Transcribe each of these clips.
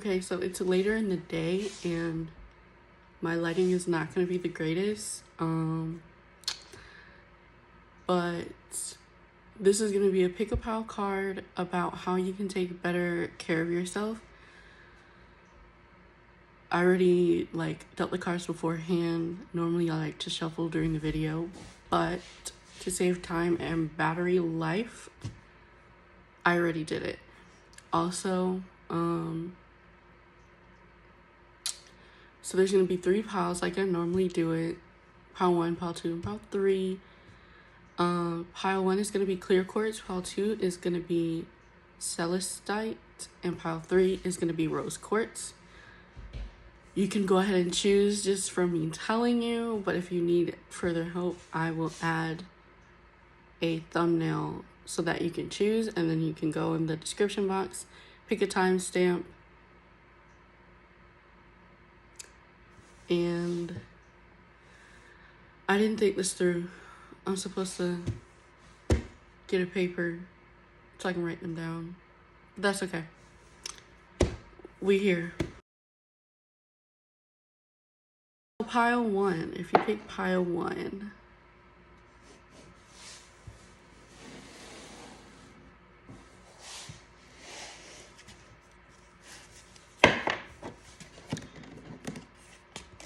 Okay, so it's later in the day and my lighting is not going to be the greatest. But this is going to be a pick a pile card about how you can take better care of yourself. I already dealt the cards beforehand. Normally I like to shuffle during the video, but to save time and battery life, I already did it. Also, so there's going to be 3 piles like I normally do it. Pile 1, pile 2, and pile 3. Pile 1 is going to be clear quartz. Pile 2 is going to be celestite. And pile 3 is going to be rose quartz. You can go ahead and choose just from me telling you, but if you need further help, I will add a thumbnail so that you can choose, and then you can go in the description box, pick a timestamp, and I didn't think this through. I'm supposed to get a paper so I can write them down. But that's okay. We here. Pile 1, if you pick pile 1,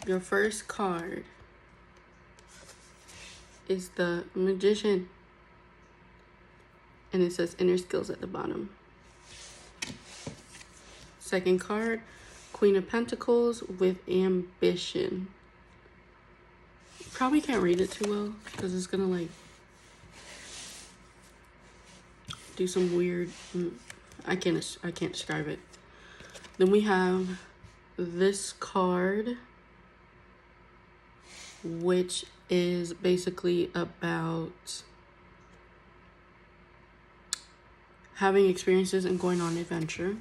your first card is the Magician, and it says inner skills at the bottom. Second card, Queen of Pentacles with ambition. Probably can't read it too well because it's gonna do some weird, I can't describe it. Then we have this card, which is basically about having experiences and going on adventure.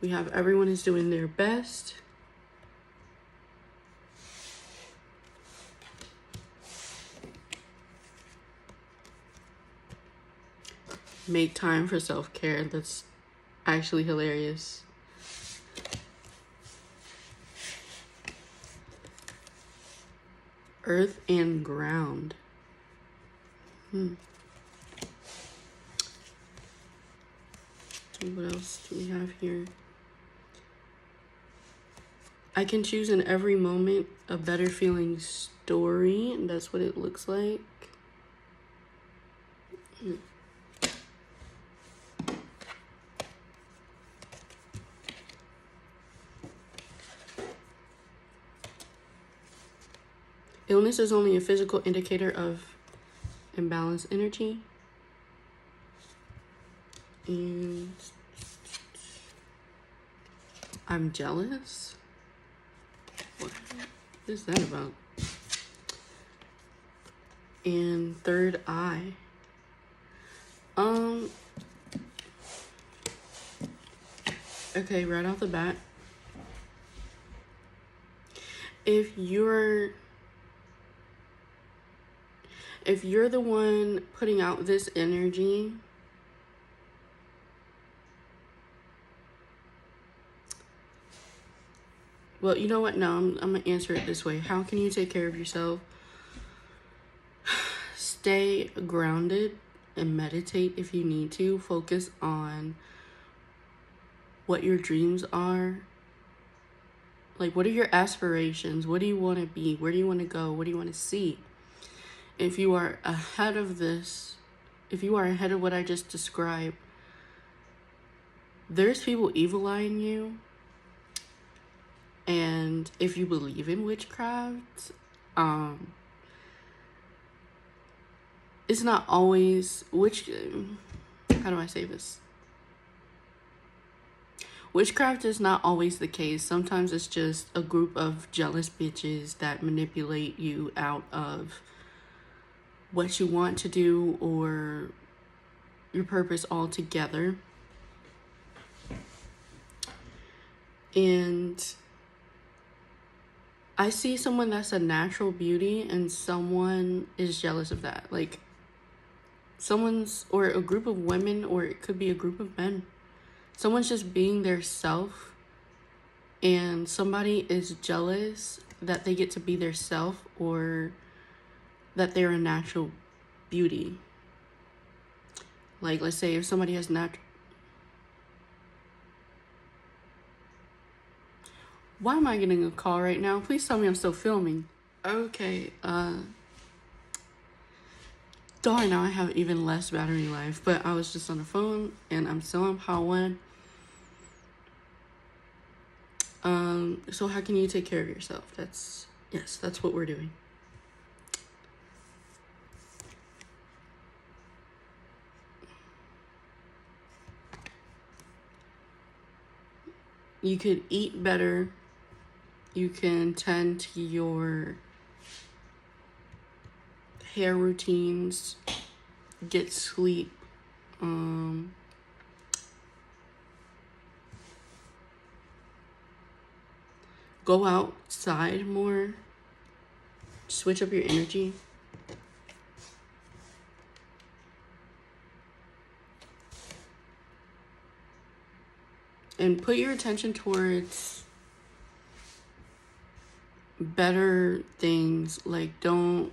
We have everyone is doing their best. Make time for self-care. That's actually hilarious. Earth and ground. So what else do we have here? I can choose in every moment a better feeling story, and that's what it looks like. Illness is only a physical indicator of imbalanced energy. And I'm jealous? What is that about? And third eye. Okay, right off the bat, if you're the one putting out this energy, well, you know what? No, I'm gonna answer it this way. How can you take care of yourself? Stay grounded and meditate if you need to. Focus on what your dreams are. What are your aspirations? What do you want to be? Where do you want to go? What do you want to see? If you are ahead of this, if you are ahead of what I just described, there's people evil eyeing you. And if you believe in witchcraft, it's not always, how do I say this? Witchcraft is not always the case. Sometimes it's just a group of jealous bitches that manipulate you out of what you want to do or your purpose altogether. And I see someone that's a natural beauty and someone is jealous of that. Someone's, or a group of women, or it could be a group of men. someone's just being their self, and somebody is jealous that they get to be their self, or that they're a natural beauty. Like, let's say if somebody has Why am I getting a call right now? Please tell me I'm still filming. Okay, darn, now I have even less battery life, but I was just on the phone and I'm still on Pile 1. So how can you take care of yourself? That's what we're doing. You could eat better. You can tend to your hair routines, get sleep. Go outside more. Switch up your energy. And put your attention towards better things. Like, don't,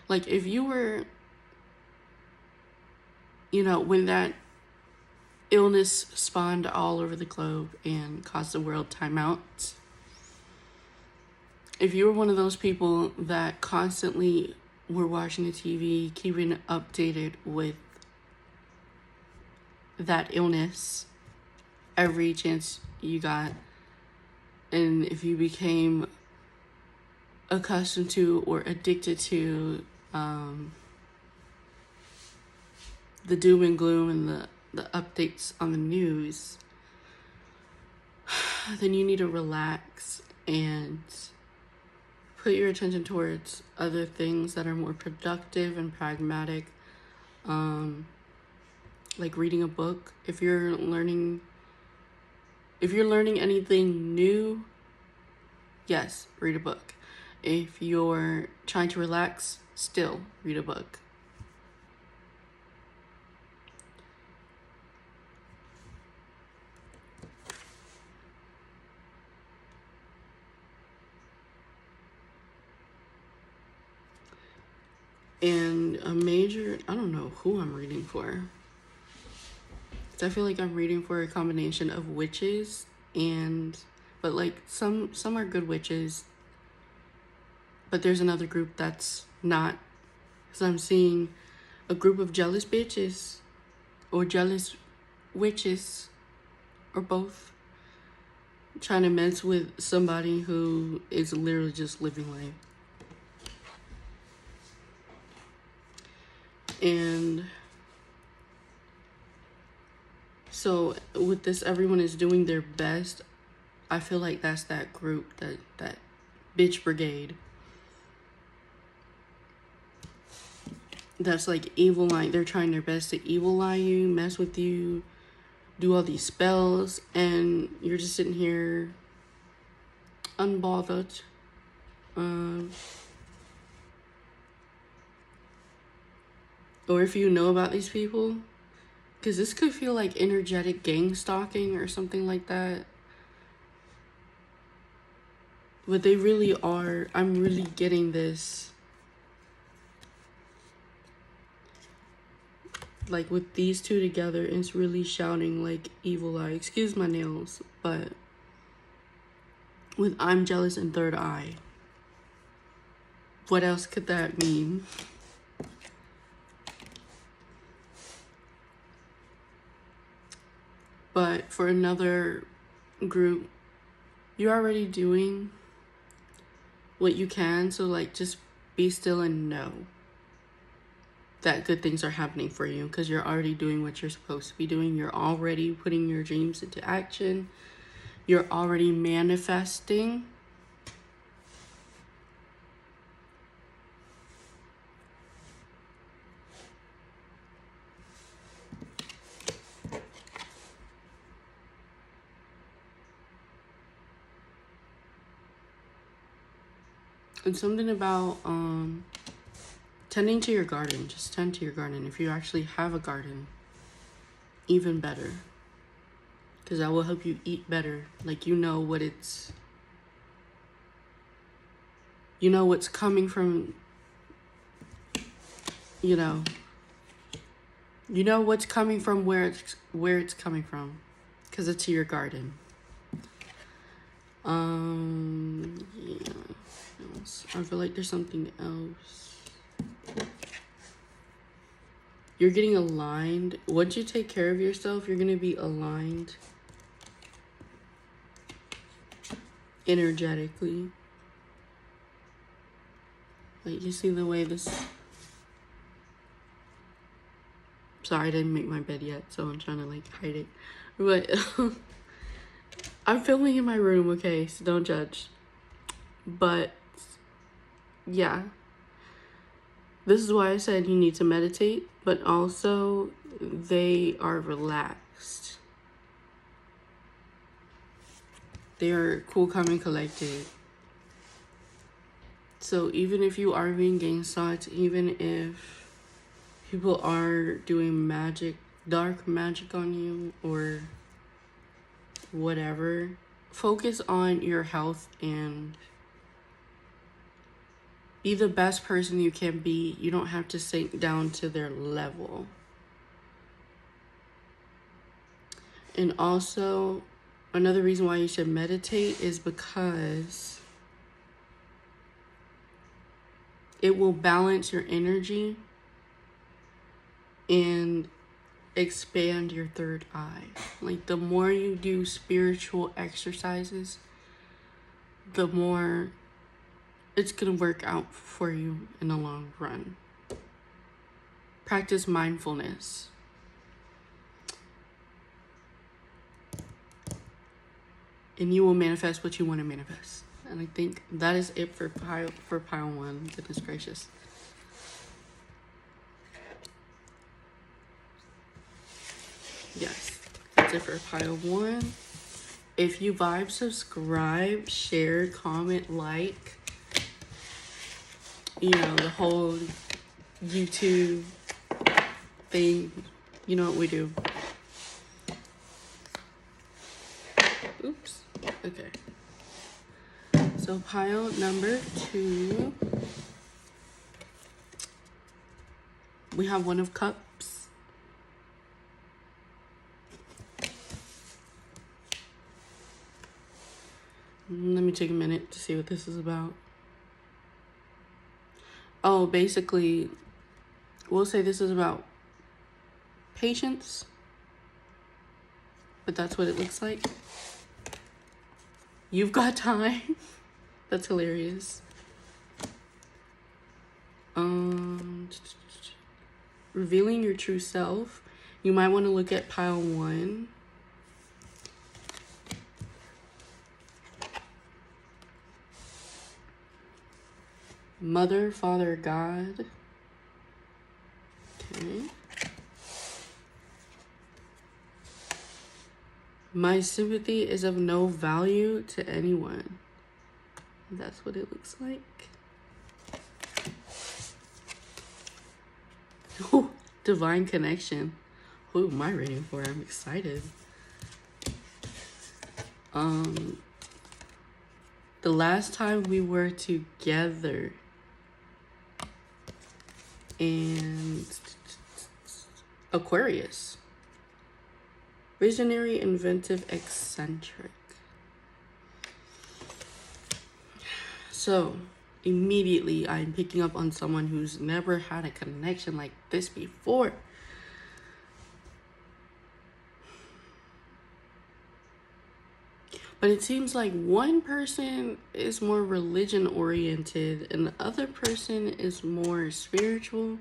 like, if you were, when that illness spawned all over the globe and caused the world timeouts, if you were one of those people that constantly were watching the TV, keeping updated with that illness every chance you got, and if you became accustomed to or addicted to the doom and gloom and the updates on the news, then you need to relax and put your attention towards other things that are more productive and pragmatic. Like reading a book. If you're learning anything new, yes, read a book. If you're trying to relax, still read a book. And I don't know who I'm reading for. I feel like I'm reading for a combination of witches but like some are good witches, but there's another group that's not. So I'm seeing a group of jealous bitches or jealous witches or both trying to mess with somebody who is literally just living life. And so with this, everyone is doing their best. I feel like that's that group, that bitch brigade. That's like evil eye. They're trying their best to evil eye you, mess with you, do all these spells, and you're just sitting here unbothered. Or if you know about these people, because this could feel like energetic gang stalking or something like that. But they really are. I'm really getting this. Like with these two together, it's really shouting like evil eye. Excuse my nails, but with I'm jealous and third eye. What else could that mean? But for another group, you're already doing what you can. So like, just be still and know that good things are happening for you, because you're already doing what you're supposed to be doing. You're already putting your dreams into action. You're already manifesting. And something about tending to your garden. Just tend to your garden if you actually have a garden. even better. Because that will help you eat better. Like, you know what it's... You know what's coming from... You know what's coming from where it's coming from. Because it's your garden. Yeah. I feel like there's something else. You're getting aligned. Once you take care of yourself, you're going to be aligned energetically. Like, you see the way this... Sorry, I didn't make my bed yet, so I'm trying to, like, hide it. But I'm filming in my room, okay? So don't judge. But, yeah. This is why I said you need to meditate, but also they are relaxed. They are cool, calm, and collected. So even if you are being gang stalked, even if people are doing magic, dark magic on you, or whatever, focus on your health and be the best person you can be. You don't have to sink down to their level. And also, another reason why you should meditate is because it will balance your energy and expand your third eye. Like, the more you do spiritual exercises, the more it's gonna work out for you in the long run. Practice mindfulness. And you will manifest what you want to manifest. And I think that is it for pile 1. Goodness gracious. Yes, that's it for pile 1. If you vibe, subscribe, share, comment, like. You know, the whole YouTube thing. You know what we do. Oops. Okay. So pile number 2. We have One of Cups. Let me take a minute to see what this is about. Oh, basically, we'll say this is about patience. But that's what it looks like. You've got time. That's hilarious. Revealing your true self. You might want to look at pile 1. Mother, Father, God. Okay. My sympathy is of no value to anyone. That's what it looks like. Oh, divine connection. Who am I reading for? I'm excited. The last time we were together. And Aquarius. Visionary, inventive, eccentric. So, immediately I'm picking up on someone who's never had a connection like this before. But it seems like one person is more religion oriented and the other person is more spiritual.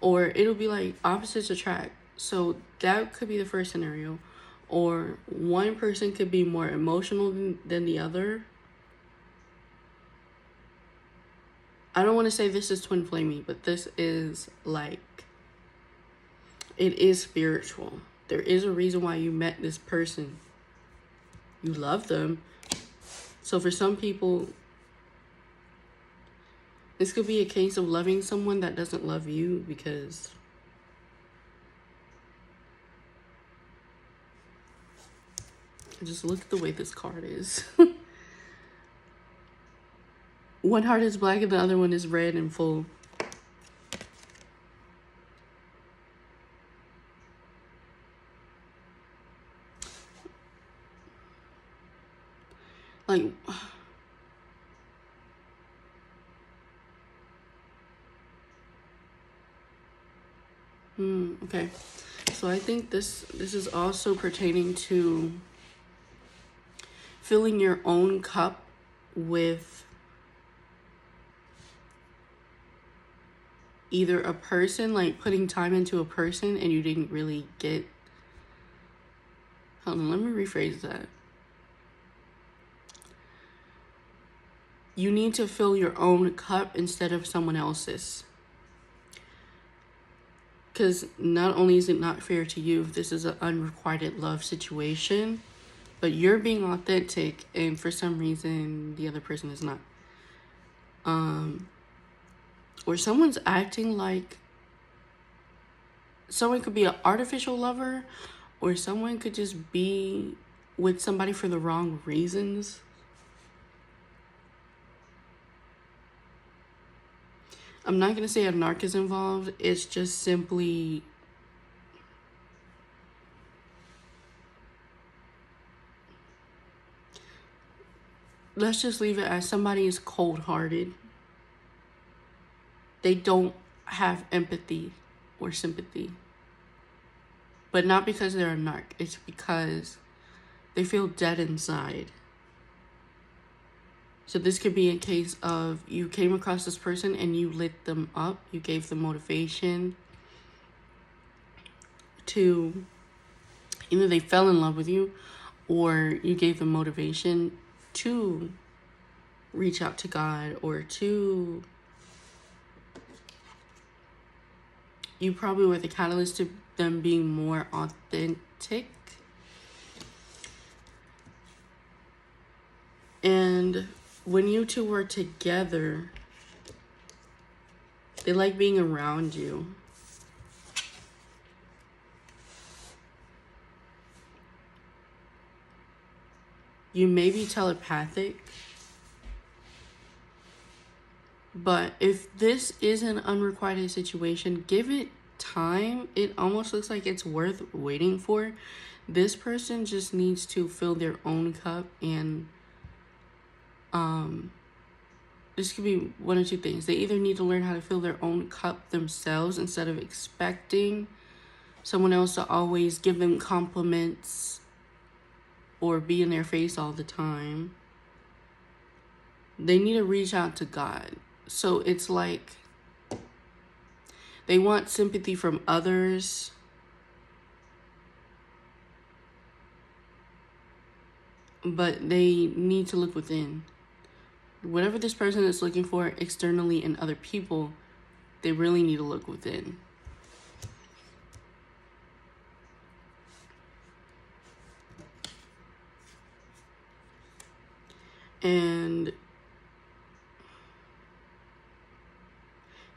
Or it'll be like opposites attract. So that could be the first scenario. Or one person could be more emotional than the other. I don't want to say this is twin flaming, but this is like, it is spiritual. There is a reason why you met this person. You love them. So for some people, this could be a case of loving someone that doesn't love you because Just look at the way this card is. One heart is black and the other one is red and full. Like, okay. So I think this is also pertaining to filling your own cup with either a person, like putting time into a person and you didn't really get. Hold on, let me rephrase that. You need to fill your own cup instead of someone else's. Because not only is it not fair to you if this is an unrequited love situation, but you're being authentic and for some reason the other person is not. Or someone's acting like someone could be an artificial lover, or someone could just be with somebody for the wrong reasons. I'm not going to say a narc is involved. It's just simply let's just leave it as somebody is cold-hearted. They don't have empathy or sympathy. But not because they're a narc. It's because they feel dead inside. So this could be a case of you came across this person and you lit them up. You gave them motivation to, either they fell in love with you or you gave them motivation to reach out to God, or to, you probably were the catalyst to them being more authentic. And when you two were together, they like being around you. You may be telepathic, but if this is an unrequited situation, give it time. It almost looks like it's worth waiting for. This person just needs to fill their own cup, and this could be one or two things. They either need to learn how to fill their own cup themselves instead of expecting someone else to always give them compliments or be in their face all the time. They need to reach out to God. So it's like they want sympathy from others, but they need to look within. Whatever this person is looking for externally in other people, they really need to look within. And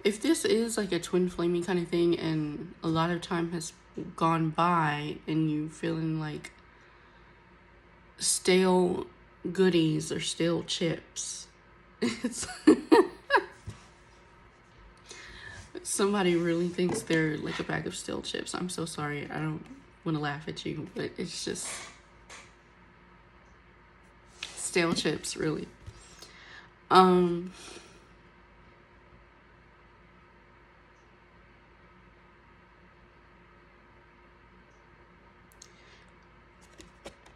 if this is like a twin flaming kind of thing and a lot of time has gone by and you feeling like stale goodies or stale chips, it's somebody really thinks they're like a bag of stale chips. I'm so sorry. I don't want to laugh at you, but it's just stale chips, really.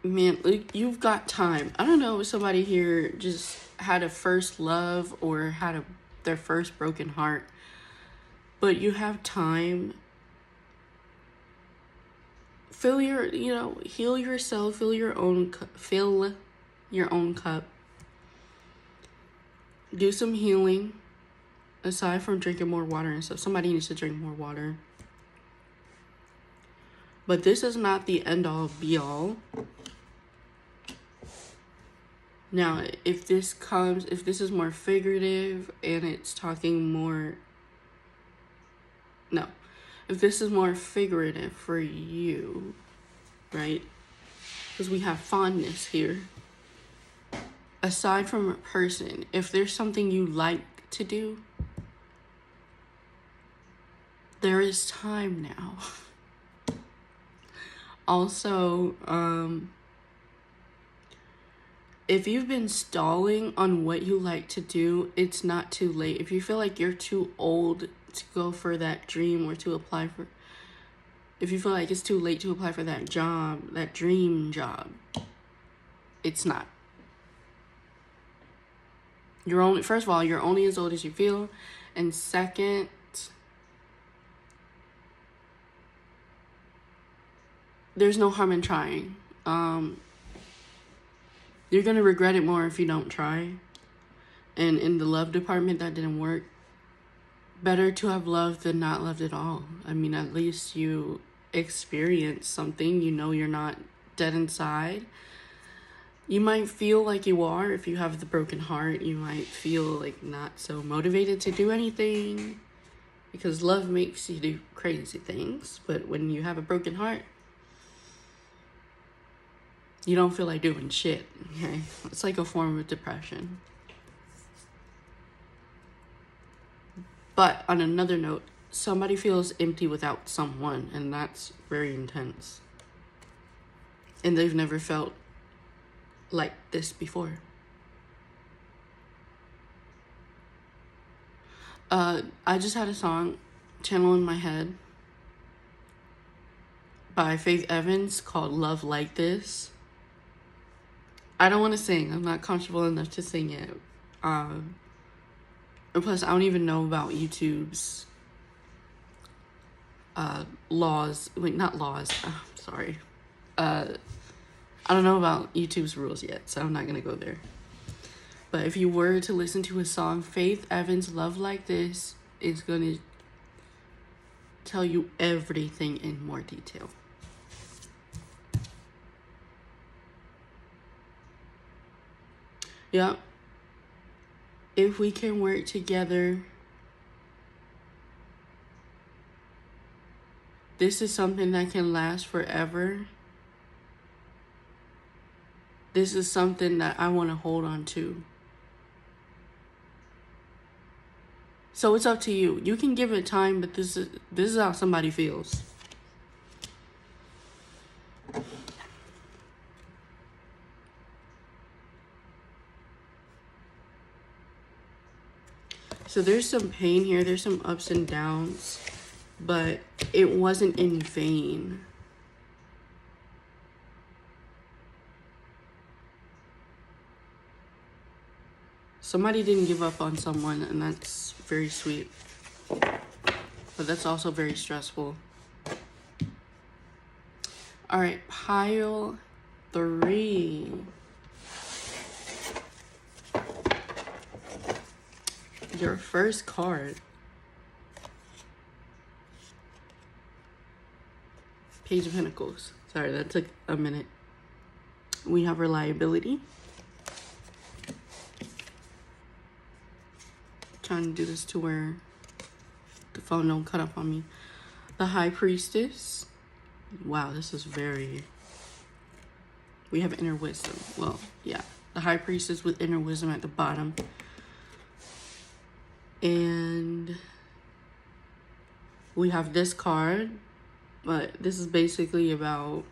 Man, like, you've got time. I don't know if somebody here just had a first love or had their first broken heart, but you have time. Heal yourself, fill your own cup. Do some healing aside from drinking more water and stuff. Somebody needs to drink more water. But this is not the end all be all. Now, if this is more figurative and it's talking more, if this is more figurative for you, right? because we have fondness here. Aside from a person, if there's something you like to do, there is time now. Also, if you've been stalling on what you like to do, it's not too late. If you feel like you're too old to go for that dream or to apply for, if you feel like it's too late to apply for that job, that dream job, it's not. You're only, first of all, you're only as old as you feel. And second, there's no harm in trying. You're going to regret it more if you don't try. And in the love department, that didn't work. Better to have loved than not loved at all. I mean, at least you experience something. You know you're not dead inside. You might feel like you are if you have the broken heart. You might feel like not so motivated to do anything because love makes you do crazy things. But when you have a broken heart, you don't feel like doing shit, okay? It's like a form of depression. But on another note, somebody feels empty without someone, and that's very intense. And they've never felt like this before. I just had a song channel in my head by Faith Evans called Love Like This. I don't want to sing. I'm not comfortable enough to sing it. And plus, I don't even know about YouTube's laws. Wait, not laws. Sorry. I don't know about YouTube's rules yet, so I'm not going to go there. But if you were to listen to a song, Faith Evans' Love Like This is going to tell you everything in more detail. Yep. If we can work together, this is something that can last forever. This is something that I want to hold on to. So it's up to you. You can give it time, but this is how somebody feels. So there's some pain here. There's some ups and downs, but it wasn't in vain. Somebody didn't give up on someone, and that's very sweet. But that's also very stressful. All right, pile 3. Your first card. Page of Pentacles. Sorry, that took a minute. We have reliability. Trying to do this to where the phone don't cut up on me. The High Priestess. Wow, this is very... We have inner wisdom. Well, yeah. The High Priestess with inner wisdom at the bottom. And we have this card, but this is basically about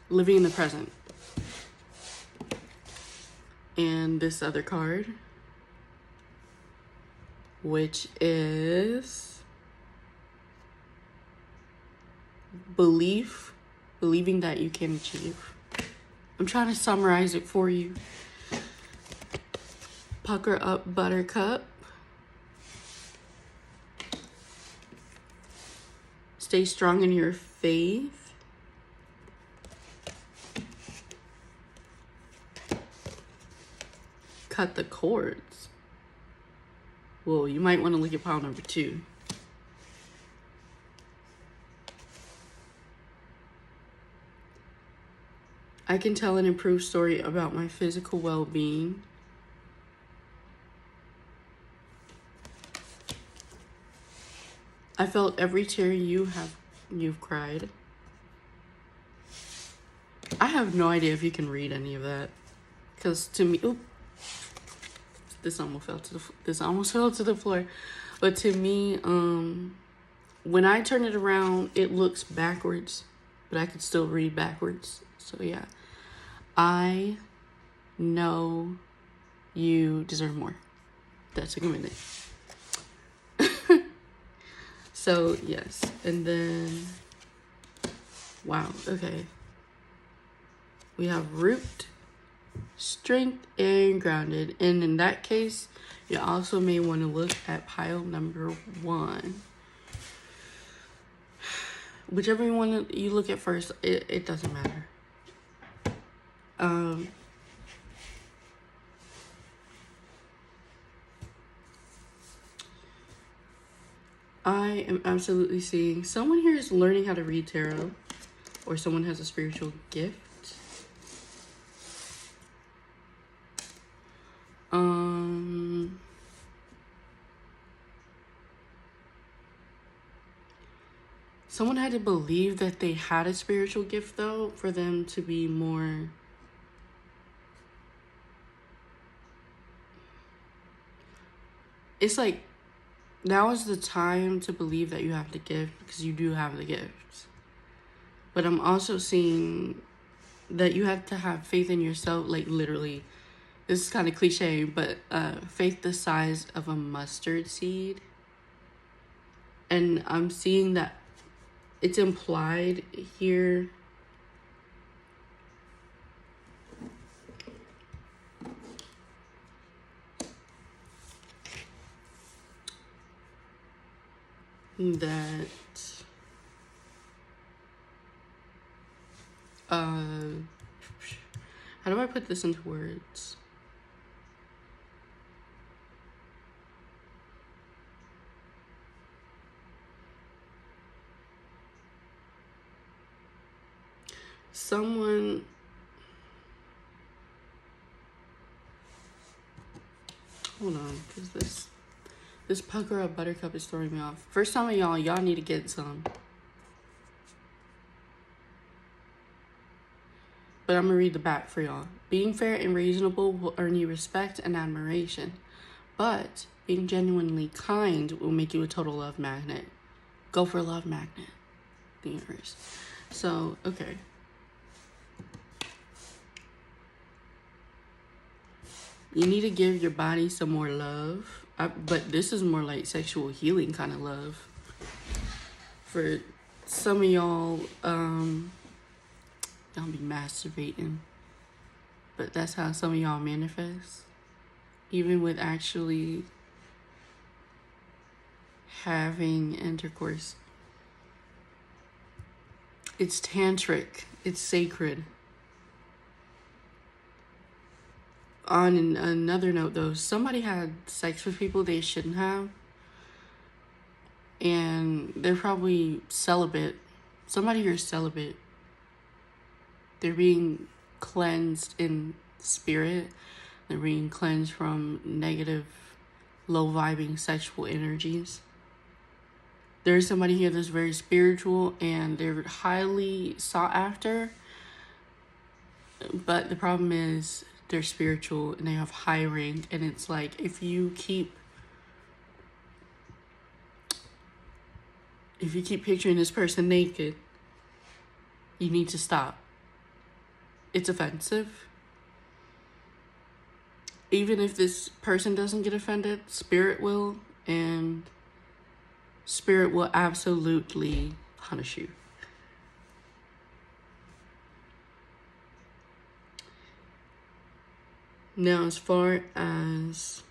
living in the present. And this other card, which is believing that you can achieve. I'm trying to summarize it for you. Pucker up, buttercup. Stay strong in your faith. Cut the cords. Whoa, you might want to look at pile number 2. I can tell an improved story about my physical well-being. I felt every tear you've cried. I have no idea if you can read any of that, because to me, this almost fell to the floor. But to me, when I turn it around, it looks backwards, but I could still read backwards. So yeah, I know you deserve more. That took a minute. So yes, and then wow, okay. We have root, strength, and grounded. And in that case, you also may want to look at pile number 1. Whichever one you look at first, it doesn't matter. I am absolutely seeing someone here is learning how to read tarot, or someone has a spiritual gift. Someone had to believe that they had a spiritual gift, though, for them to be more... It's like, now is the time to believe that you have the gift, because you do have the gift. But I'm also seeing that you have to have faith in yourself, like literally. This is kind of cliche, but faith the size of a mustard seed. And I'm seeing that it's implied here that how do I put this into words? Someone... Hold on, because this pucker up buttercup is throwing me off. First time of y'all need to get some. But I'm gonna read the back for y'all. Being fair and reasonable will earn you respect and admiration. But being genuinely kind will make you a total love magnet. Go for a love magnet. The universe. So, okay. You need to give your body some more love. But this is more like sexual healing kind of love. For some of y'all, y'all be masturbating. But that's how some of y'all manifest. Even with actually having intercourse. It's tantric. It's sacred. On another note, though, somebody had sex with people they shouldn't have. And they're probably celibate. Somebody here is celibate. They're being cleansed in spirit. They're being cleansed from negative, low-vibing sexual energies. There's somebody here that's very spiritual and they're highly sought after. But the problem is they're spiritual and they have high rank. And it's like, if you keep picturing this person naked, you need to stop. It's offensive. Even if this person doesn't get offended, spirit will, and spirit will absolutely punish you. Now, as far as...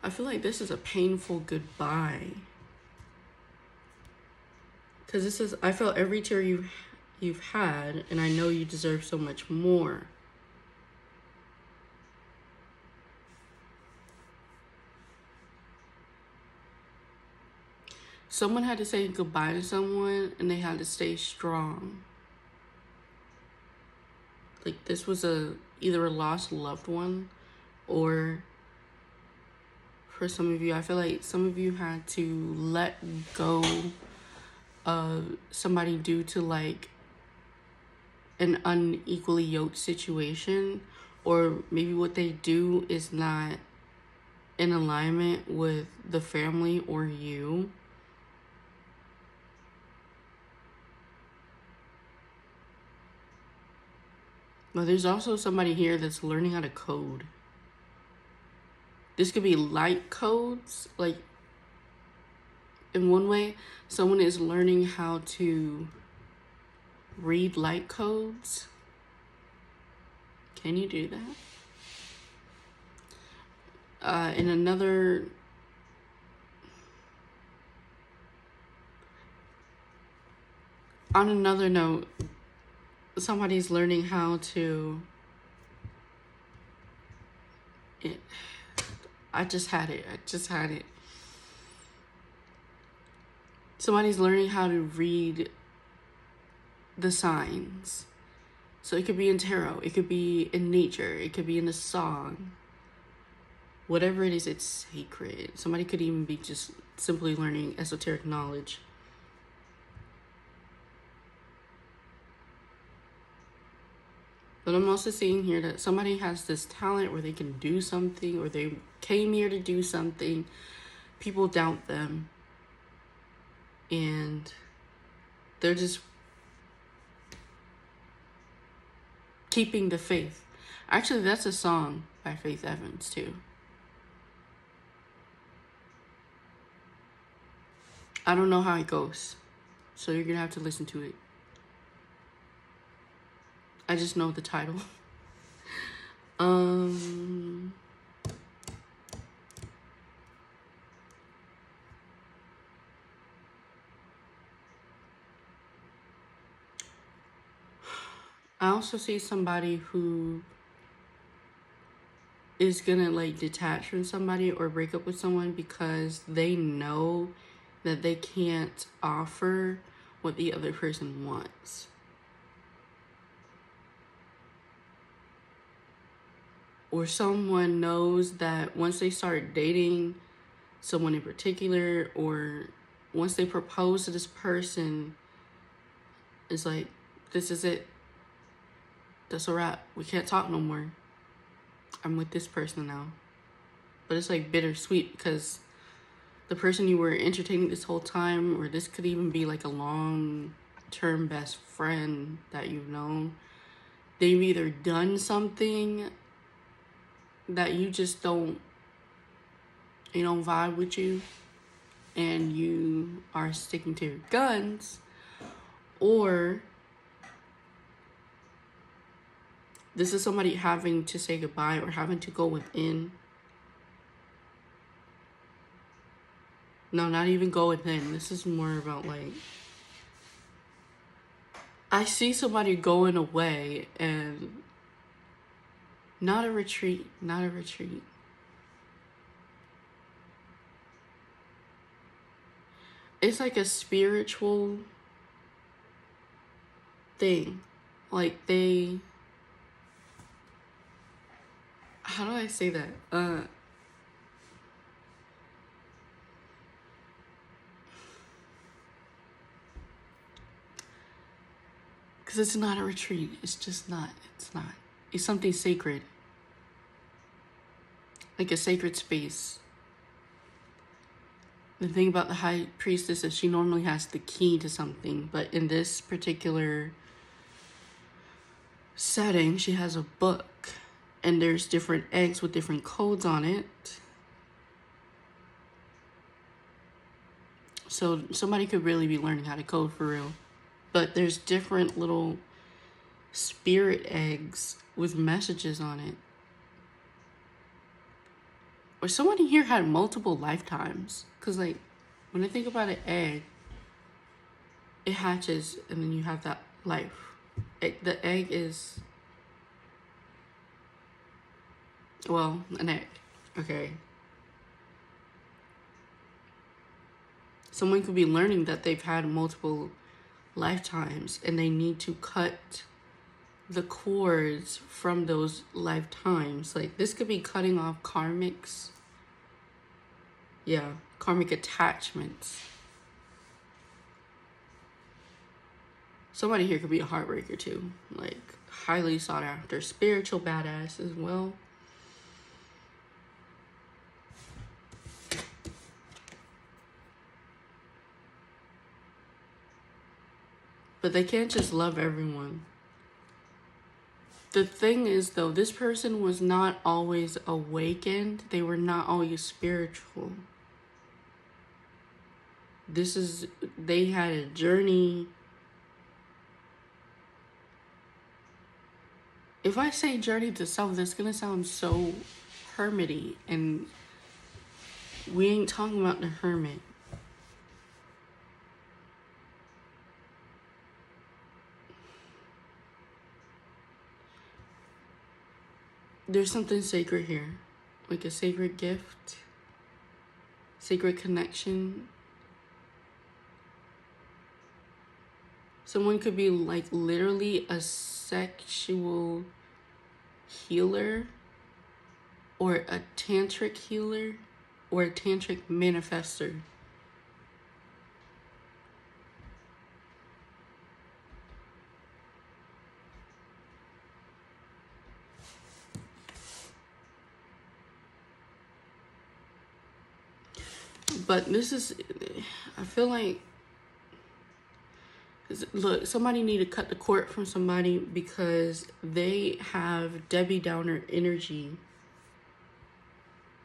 I feel like this is a painful goodbye. Because this is... I felt every tear you've had, and I know you deserve so much more. Someone had to say goodbye to someone, and they had to stay strong. Like, this was either a lost loved one, or for some of you. I feel like some of you had to let go of somebody due to like an unequally yoked situation, or maybe what they do is not in alignment with the family or you. But there's also somebody here that's learning how to code. This could be light codes, like in one way, someone is learning how to read light codes. Can you do that? In another, on another note, somebody's learning how to, I just had it. Somebody's learning how to read the signs. So it could be in tarot, it could be in nature, it could be in a song. Whatever it is, it's sacred. Somebody could even be just simply learning esoteric knowledge. But I'm also seeing here that somebody has this talent where they can do something, or they came here to do something. People doubt them. And they're just keeping the faith. Actually, that's a song by Faith Evans, too. I don't know how it goes, so you're gonna have to listen to it. I just know the title. I also see somebody who is gonna like detach from somebody or break up with someone because they know that they can't offer what the other person wants. Or someone knows that once they start dating someone in particular, or once they propose to this person, it's like, this is it. That's a wrap. We can't talk no more. I'm with this person now. But it's like bittersweet because the person you were entertaining this whole time, or this could even be like a long-term best friend that you've known, they've either done something that you just don't vibe with you, and you are sticking to your guns, or this is somebody having to say goodbye or having to go within. No, not even go within. This is more about like, I see somebody going away, and not a retreat. It's like a spiritual thing. Like how do I say that? Because it's not a retreat. It's not. It's something sacred. Like a sacred space. The thing about the high priestess is she normally has the key to something, but in this particular setting, she has a book, and there's different eggs with different codes on it. So somebody could really be learning how to code for real. But there's different little spirit eggs with messages on it. Or somebody here had multiple lifetimes. Because like, when I think about an egg, it hatches and then you have that life. The egg is, well, an egg. Okay. Someone could be learning that they've had multiple lifetimes and they need to cut the cords from those lifetimes. Like, this could be cutting off karmics Yeah, karmic attachments. Somebody here could be a heartbreaker too. Like, highly sought after. Spiritual badass as well. But they can't just love everyone. The thing is, though, this person was not always awakened. They were not always spiritual. They had a journey. If I say journey to self, that's gonna sound so hermity, and we ain't talking about the hermit. There's something sacred here, like a sacred gift, sacred connection. Someone could be like literally a sexual healer, or a tantric healer, or a tantric manifester. But this is, I feel like, look, somebody need to cut the cord from somebody because they have Debbie Downer energy.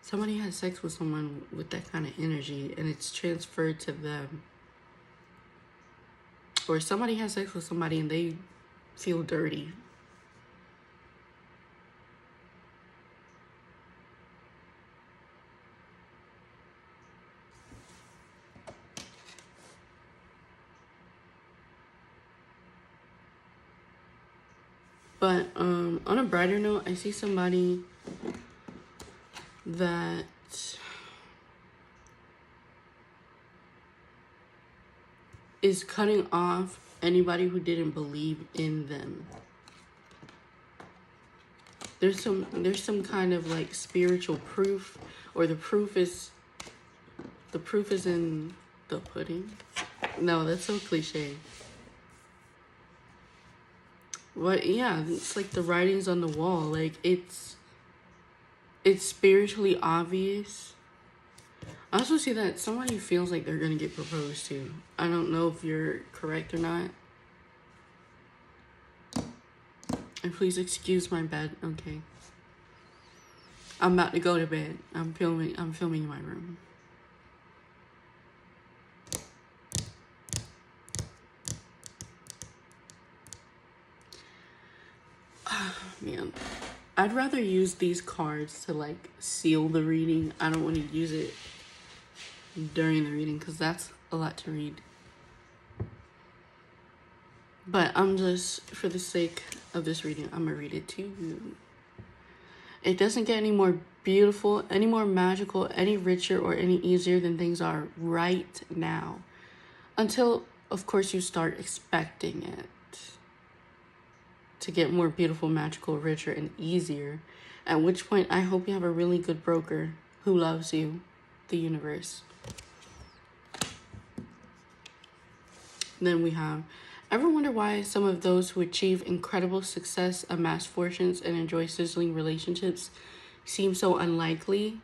Somebody has sex with someone with that kind of energy and it's transferred to them. Or somebody has sex with somebody and they feel dirty. But on a brighter note, I see somebody that is cutting off anybody who didn't believe in them. There's some kind of like spiritual proof, or the proof is in the pudding. No, that's so cliche. But yeah, it's like the writings on the wall. Like it's spiritually obvious. I also see that somebody feels like they're gonna get proposed to. I don't know if you're correct or not. And please excuse my bed. Okay. I'm about to go to bed. I'm filming in my room. Man, I'd rather use these cards to like seal the reading. I don't want to use it during the reading because that's a lot to read. But I'm just, for the sake of this reading, I'm gonna read it to you. It doesn't get any more beautiful, any more magical, any richer, or any easier than things are right now. Until, of course, you start expecting it to get more beautiful, magical, richer, and easier. At which point, I hope you have a really good broker who loves you, the universe. Then we have, ever wonder why some of those who achieve incredible success, amass fortunes, and enjoy sizzling relationships seem so unlikely?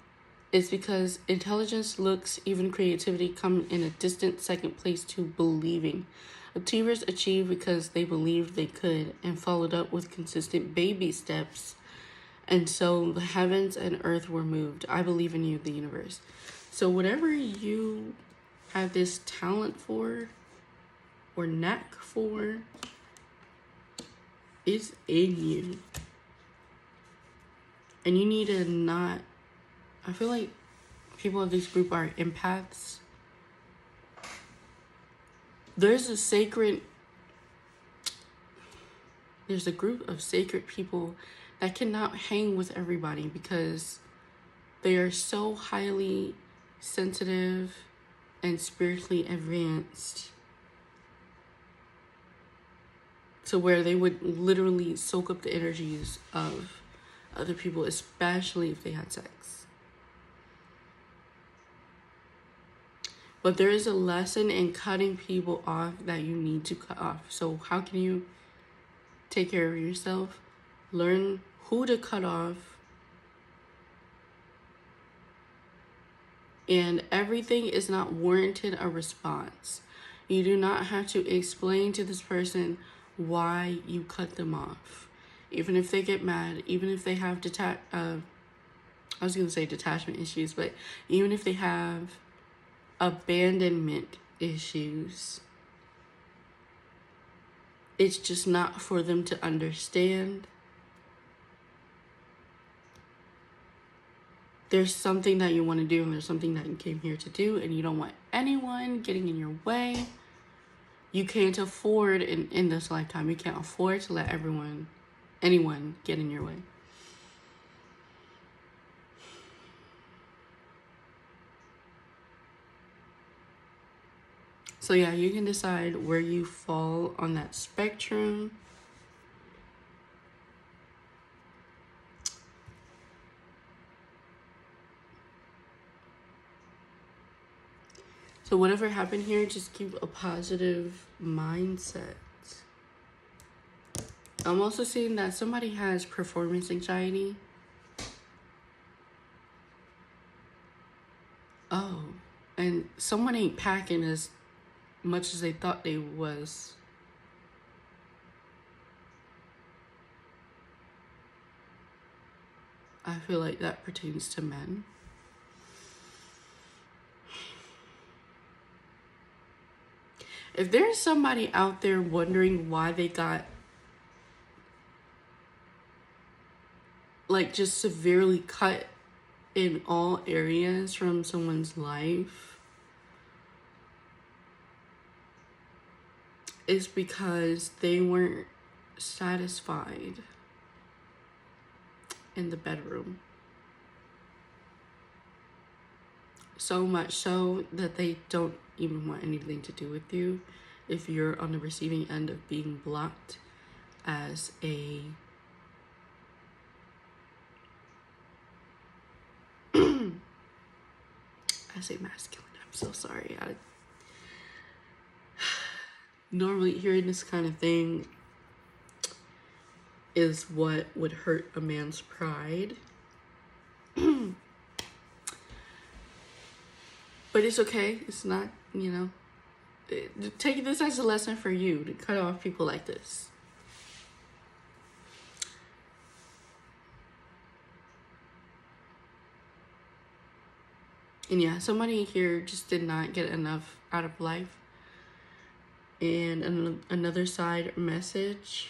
It's because intelligence, looks, even creativity come in a distant second place to believing. Achievers achieve because they believed they could and followed up with consistent baby steps. And so the heavens and earth were moved. I believe in you, the universe. So whatever you have this talent for or knack for is in you. And you need to not... I feel like people of this group are empaths. There's a group of sacred people that cannot hang with everybody because they are so highly sensitive and spiritually advanced to where they would literally soak up the energies of other people, especially if they had sex. But there is a lesson in cutting people off that you need to cut off. So how can you take care of yourself? Learn who to cut off. And everything is not warranted a response. You do not have to explain to this person why you cut them off. Even if they get mad, even if they have I was going to say detachment issues, but even if they have abandonment issues, it's just not for them to understand. There's something that you want to do, and there's something that you came here to do, and you don't want anyone getting in your way. You can't afford, in this lifetime, you can't afford to let anyone get in your way. So yeah, you can decide where you fall on that spectrum. So whatever happened here, just keep a positive mindset. I'm also seeing that somebody has performance anxiety. Oh, and someone ain't packing as much as they thought they was. I feel like that pertains to men. If there's somebody out there wondering why they got like just severely cut in all areas from someone's life, it's because they weren't satisfied in the bedroom. So much so that they don't even want anything to do with you if you're on the receiving end of being blocked as a masculine. I'm so sorry. Normally hearing this kind of thing is what would hurt a man's pride. But it's okay. It's not, take this as a lesson for you to cut off people like this. And yeah, somebody here just did not get enough out of life. And another side message.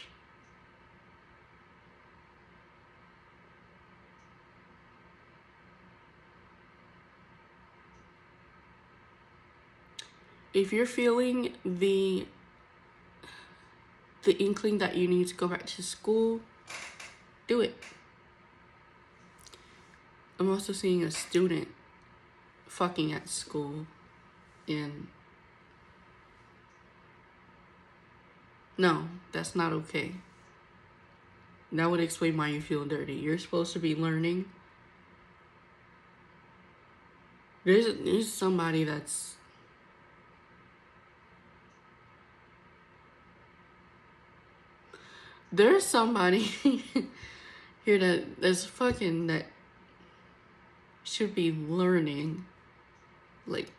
If you're feeling the inkling that you need to go back to school, do it. I'm also seeing a student fucking at school, and no, that's not okay. That would explain why you feel dirty. You're supposed to be learning. There's somebody that's there's somebody here that's fucking that should be learning. Like,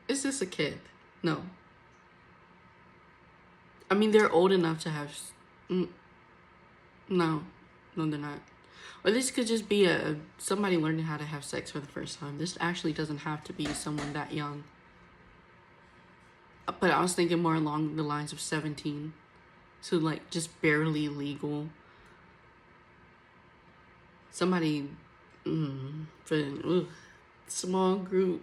is this a kid? No. I mean, they're old enough to have. No, they're not. Or this could just be somebody learning how to have sex for the first time. This actually doesn't have to be someone that young. But I was thinking more along the lines of 17. So, like, just barely legal. Somebody, small group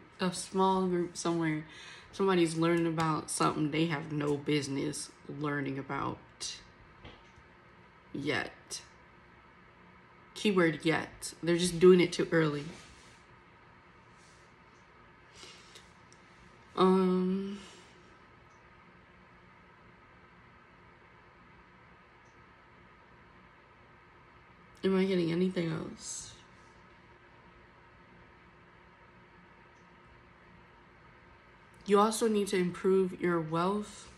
somewhere. Somebody's learning about something they have no business learning about yet. Keyword yet. They're just doing it too early. Am I getting anything else? You also need to improve your wealth.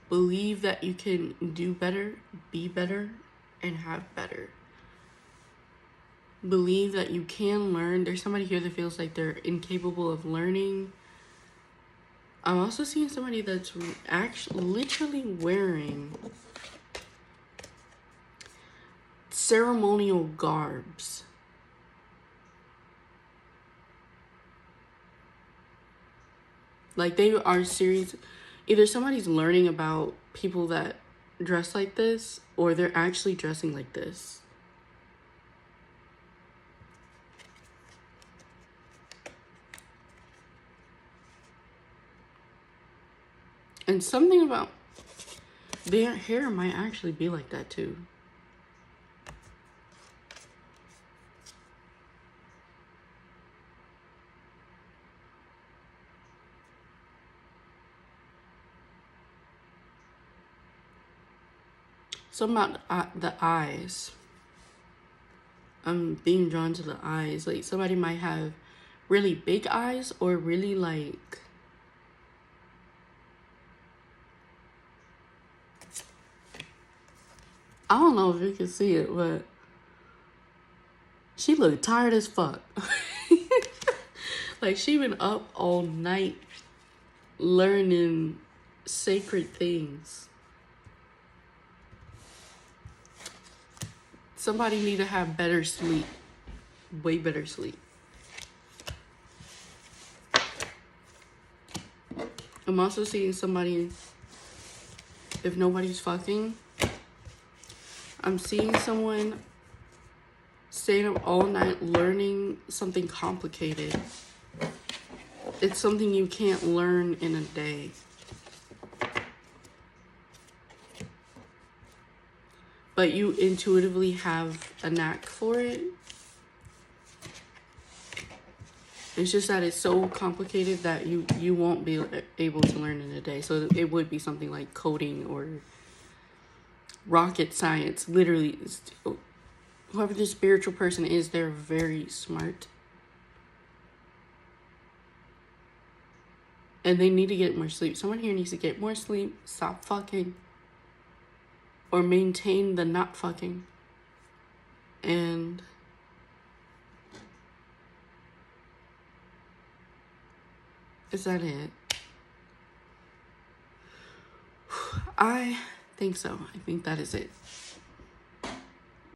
Believe that you can do better, be better, and have better. Believe that you can learn. There's somebody here that feels like they're incapable of learning. I'm also seeing somebody that's actually literally wearing ceremonial garbs. Like they are serious. Either somebody's learning about people that dress like this, or they're actually dressing like this. And something about their hair might actually be like that too. Something about the eyes. I'm being drawn to the eyes. Like somebody might have really big eyes or really like I don't know if you can see it, but she looked tired as fuck. Like she been up all night learning sacred things. Somebody need to have better sleep. Way better sleep. I'm also seeing somebody, if nobody's fucking, I'm seeing someone staying up all night learning something complicated. It's something you can't learn in a day. But you intuitively have a knack for it. It's just that it's so complicated that you won't be able to learn in a day. So it would be something like coding or rocket science. Literally, whoever the spiritual person is, they're very smart. And they need to get more sleep. Someone here needs to get more sleep, stop fucking, or maintain the not fucking. And is that it? I think so. I think that is it.